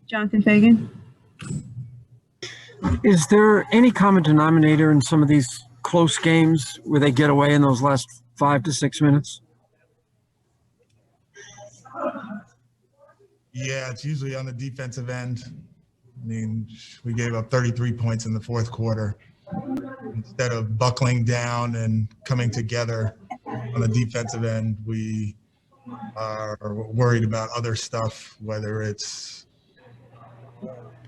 Jonathan Fagan. Is there any common denominator in some of these close games where they get away in those last 5 to 6 minutes? Yeah, it's usually on the defensive end. I mean, we gave up 33 points in the fourth quarter. Instead of buckling down and coming together on the defensive end, we are worried about other stuff, whether it's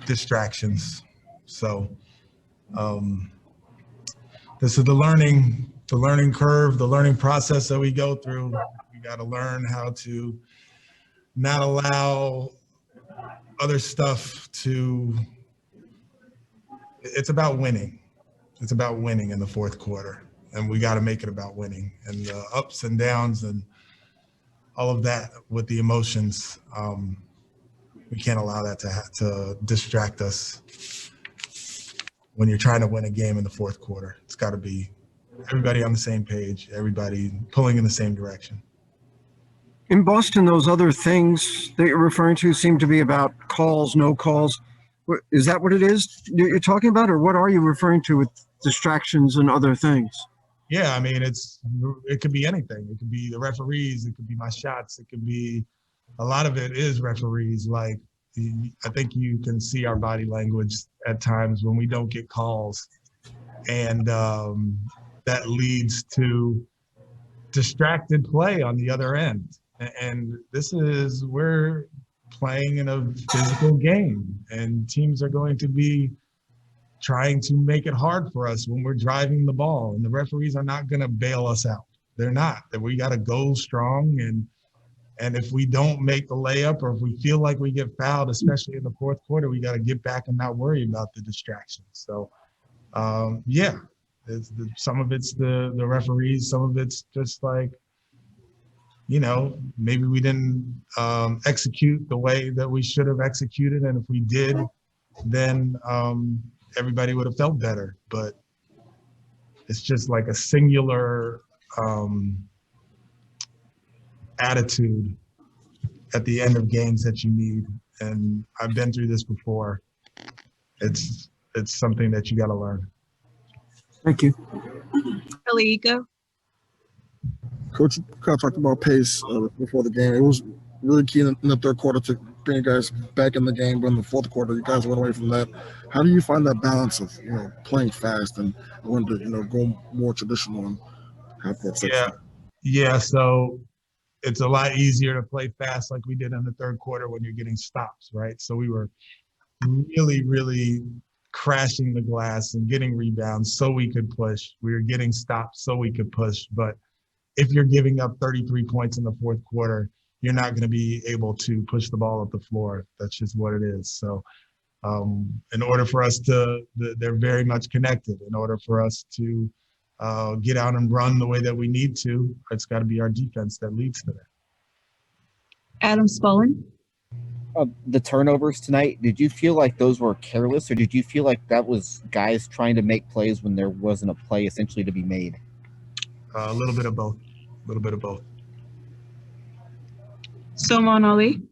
distractions. So this is the learning curve, the learning process that we go through. We got to learn how to not allow other stuff to. It's about winning. It's about winning in the fourth quarter, and we got to make it about winning. And the ups and downs and all of that with the emotions, we can't allow that to distract us when you're trying to win a game in the fourth quarter. It's got to be everybody on the same page, everybody pulling in the same direction. In Boston, those other things that you're referring to seem to be about calls, no calls. Is that what it is you're talking about, or what are you referring to with distractions and other things? Yeah, I mean, it could be anything. It could be the referees. It could be my shots. It could be a lot of it is referees. Like, I think you can see our body language at times when we don't get calls, and that leads to distracted play on the other end. And we're playing in a physical game, and teams are going to be trying to make it hard for us when we're driving the ball, and the referees are not going to bail us out. They're not. We got to go strong, and if we don't make the layup, or if we feel like we get fouled, especially in the fourth quarter, we got to get back and not worry about the distractions. So, yeah, some of it's the referees, some of it's just like, maybe we didn't execute the way that we should have executed, and if we did, then everybody would have felt better. But it's just like a singular attitude at the end of games that you need. And I've been through this before. It's something that you got to learn. Thank you. Alico. Coach kind of talked about pace before the game. It was really key in the third quarter to bring you guys back in the game, but in the fourth quarter, you guys went away from that. How do you find that balance of playing fast and when to go more traditional and have that? Yeah. So it's a lot easier to play fast like we did in the third quarter when you're getting stops, right? So we were really, really crashing the glass and getting rebounds so we could push. We were getting stops so we could push, but if you're giving up 33 points in the fourth quarter, you're not going to be able to push the ball up the floor. That's just what it is. So in order for us they're very much connected. In order for us to get out and run the way that we need to, it's got to be our defense that leads to that. Adam Spollen. The turnovers tonight, did you feel like those were careless, or did you feel like that was guys trying to make plays when there wasn't a play essentially to be made? A little bit of both. Salman Ali.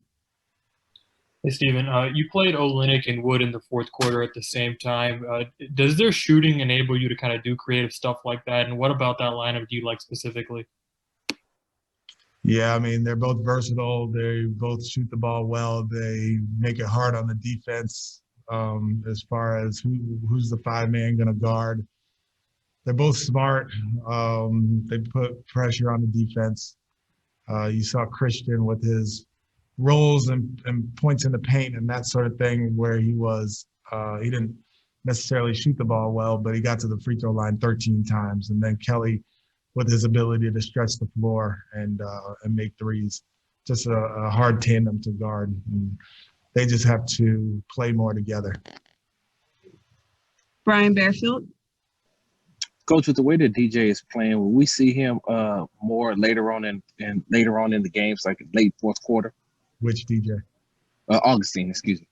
Hey, Steven, you played Olynyk and Wood in the fourth quarter at the same time. Does their shooting enable you to kind of do creative stuff like that? And what about that lineup do you like specifically? Yeah, I mean, they're both versatile. They both shoot the ball well. They make it hard on the defense as far as who's the five-man going to guard. They're both smart. They put pressure on the defense. You saw Christian with his rolls and points in the paint and that sort of thing where he didn't necessarily shoot the ball well, but he got to the free throw line 13 times. And then Kelly with his ability to stretch the floor and make threes. Just a hard tandem to guard. And they just have to play more together. Brian Bearfield. Coach, with the way that DJ is playing, will we see him more later on in the games, like late fourth quarter? Which DJ? Augustine, excuse me.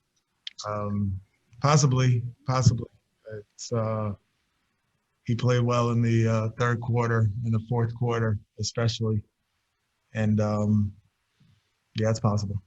Possibly. It's he played well in the third quarter, in the fourth quarter especially, and yeah, it's possible.